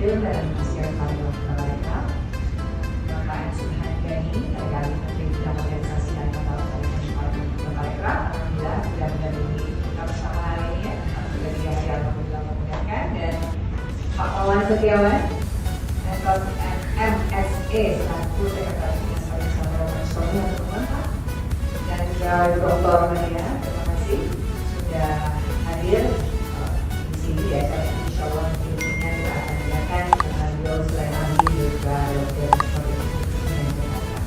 film dan animasi yang kami lakukan mereka. Bapak Subhan Gani, dari Menteri Bidang Organisasi dan Pembangunan mereka. Alhamdulillah, bulan-bulan ini kita bersama hari ini ya, dari hari Alhamdulillah memudahkan, dan Pak Wawan Setiawan, MSE selaku Sekretaris Majelis Nasional untuk Pak, dan juga Dr. Maria, terima kasih sudah hadir di sini ya. Saya insya Allah filmnya juga akan dilakukan dengan beliau selain ahli juga Dr. Maria dan Jakarta.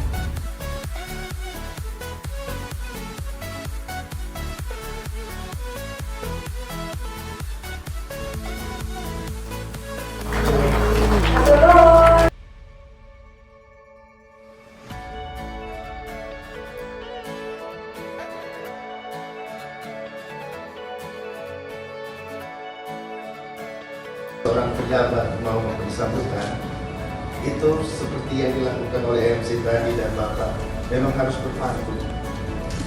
Seorang pejabat mau memberi sambutan, itu seperti yang dilakukan oleh MC tadi dan Bapak, memang harus berpantun.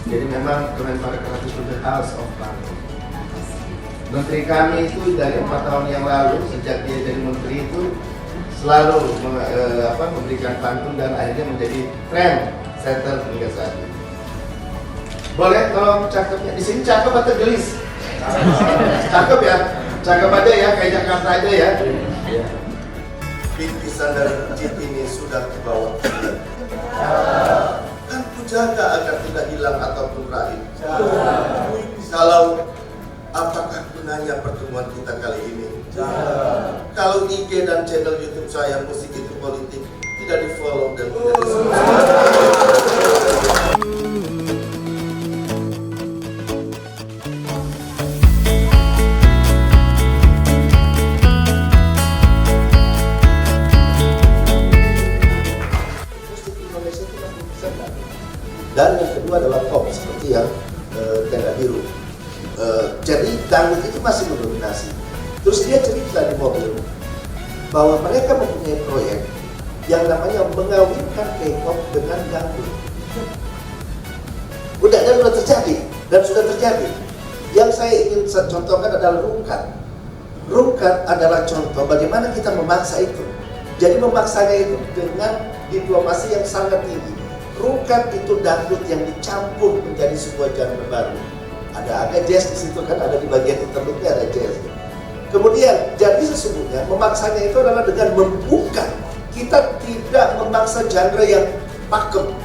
Jadi memang Kemenparekraf itu the house of pantun. Menteri kami itu dari 4 tahun yang lalu, sejak dia jadi menteri itu selalu memberikan pantun dan akhirnya menjadi trend setter hingga saat ini. Boleh kalau cakepnya di sini cakep atau gelis? Cakep ya? Cakep aja ya, kayak Jakarta aja ya. Bingkisan dari masjid ini sudah dibawa. Kan ku jaga agar tidak hilang ataupun raib. Kalau apakah gunanya pertemuan kita kali ini? Kalau IG dan channel YouTube saya Musik Itu Politik tidak di follow dan tidak di dan yang kedua adalah pop seperti yang tenda biru. Jadi dangdut itu masih mendominasi. Terus dia cerita di mobil bahwa mereka mempunyai proyek yang namanya mengawinkan K-pop dengan dangdut. Dan sudah terjadi, Yang saya ingin contohkan adalah rungkat. Rungkat adalah contoh bagaimana kita memaksa itu. Jadi memaksanya itu dengan diplomasi yang sangat tinggi. Rungkat itu dangdut yang dicampur menjadi sebuah genre baru. Ada agak jazz di situ kan, ada di bagian interlude-nya ada jazz. Kemudian jadi sesungguhnya memaksanya itu adalah dengan membuka. Kita tidak memaksa genre yang pakem,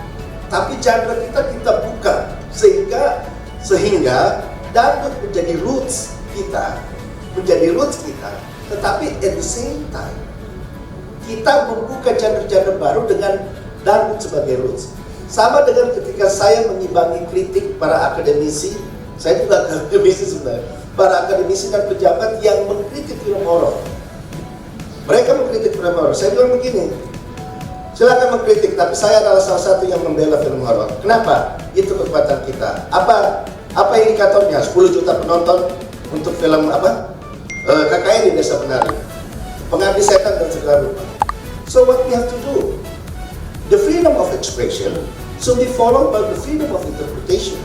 tapi genre kita buka sehingga dangdut menjadi roots kita, tetapi at the same time kita membuka genre-genre baru dengan dangdut sebagai roots. Sama dengan ketika saya mengimbangi kritik para akademisi, saya juga akademisi sebenarnya, para akademisi dan pejabat yang mengkritik film horor. Mereka mengkritik film horor. Saya bilang begini, silakan mengkritik, tapi saya adalah salah satu yang membela film horor. Kenapa? Itu kekuatan kita. Apa indikatornya? 10 juta penonton untuk film KKN di Desa Penari, Pengabdi Setan dan segala rupa. So what we have to do? The freedom of expression should be followed by the freedom of interpretation.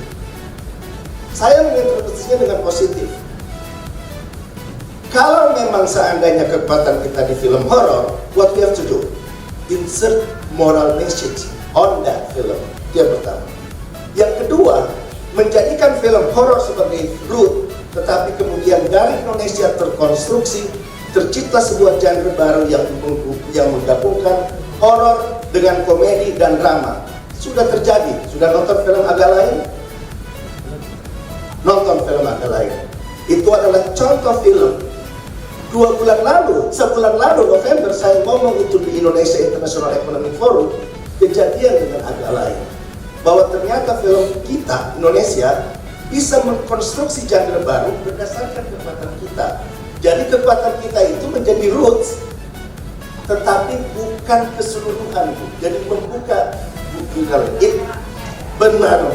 Saya menginterpretasinya dengan positif. Kalau memang seandainya kekuatan kita di film horor, what we have to do? Insert moral message on that film. Itu yang pertama. Yang kedua, menjadikan film horor sebagai root, tetapi kemudian dari Indonesia terkonstruksi, tercipta sebuah genre baru yang menggabungkan horor dengan komedi dan drama. Sudah terjadi. Sudah nonton film agak lain? Nonton film agak lain. Itu adalah contoh film. Sebulan lalu November saya ngomong itu di Indonesia International Economic Forum, kejadian dengan agak lain. Bahwa ternyata film kita, Indonesia, bisa mengkonstruksi genre baru berdasarkan kekuatan kita. Jadi kekuatan kita itu menjadi roots, tetapi bukan keseluruhan. Jadi membuka benar.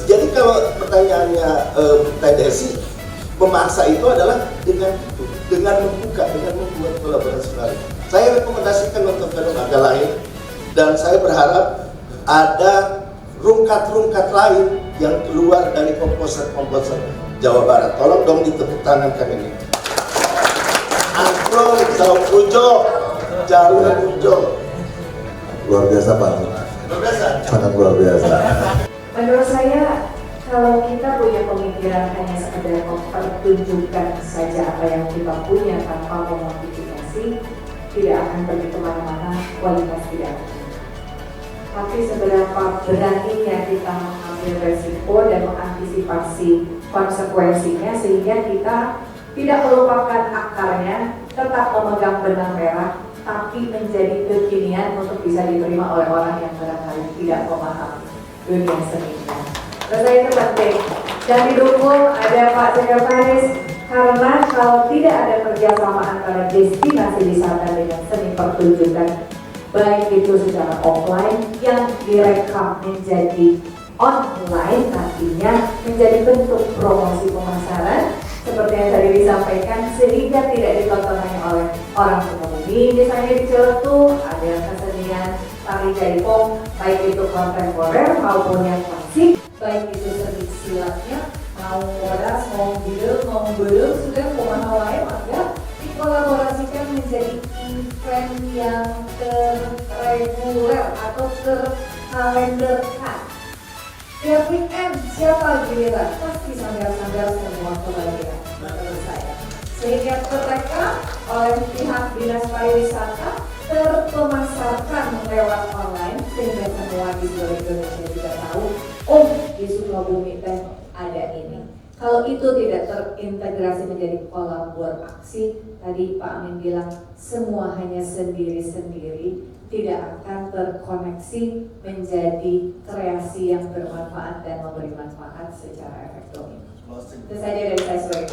Jadi kalau pertanyaannya Teh Desi, memaksa itu adalah dengan membuka, dengan membuat kolaborasi baru. Saya rekomendasikan nonton film agak lain, dan saya berharap ada rungkat-rungkat lain yang keluar dari komposer-komposer Jawa Barat. Tolong dong ditepuk tangankan ini. Angklung, jauh pucuk, jalur pucuk. Luar biasa Pak. Luar biasa. Sangat luar biasa. Menurut saya, kalau kita punya pemikiran hanya sekedar mempertunjukkan saja apa yang kita punya tanpa memodifikasi, tidak akan pergi kemana-mana, kualitas tidak akan. Tapi seberapa beraninya kita mengambil resiko dan mengantisipasi konsekuensinya sehingga kita tidak melupakan akarnya, tetap memegang benang merah, tapi menjadi kekinian untuk bisa diterima oleh orang yang barangkali tidak memahami dunia seninya. Terus itu penting dan didukung ada Pak Sekretaris, karena kalau tidak ada kerjasama antara destinasi wisata dengan seni pertunjukan, baik itu secara offline yang direkam menjadi online, nantinya menjadi bentuk promosi pemasaran seperti yang tadi disampaikan, sehingga tidak ditonton hanya oleh orang umum. Misalnya di Ciletuh ada kesenian tari jaipong, baik itu kontemporer maupun yang klasik, baik itu seni silatnya, mau modas, mau bidel, mau belum, sudah kumaha wae maka dikolaborasikan menjadi event yang terreguler atau terkalenderkan. Tiap weekend siapa giliran? Pasti sanggar-sanggar semua kebagian menurut saya. Sehingga terekam oleh pihak dinas pariwisata, terpemasarkan lewat online sehingga semua di seluruh Indonesia juga tahu, oh di Sukabumi teh ada ini. Kalau itu tidak terintegrasi menjadi kolaborasi, tadi Pak Amin bilang semua hanya sendiri-sendiri, tidak akan terkoneksi menjadi kreasi yang bermanfaat dan memberi manfaat secara efek domino. Itu saja dari saya sebagai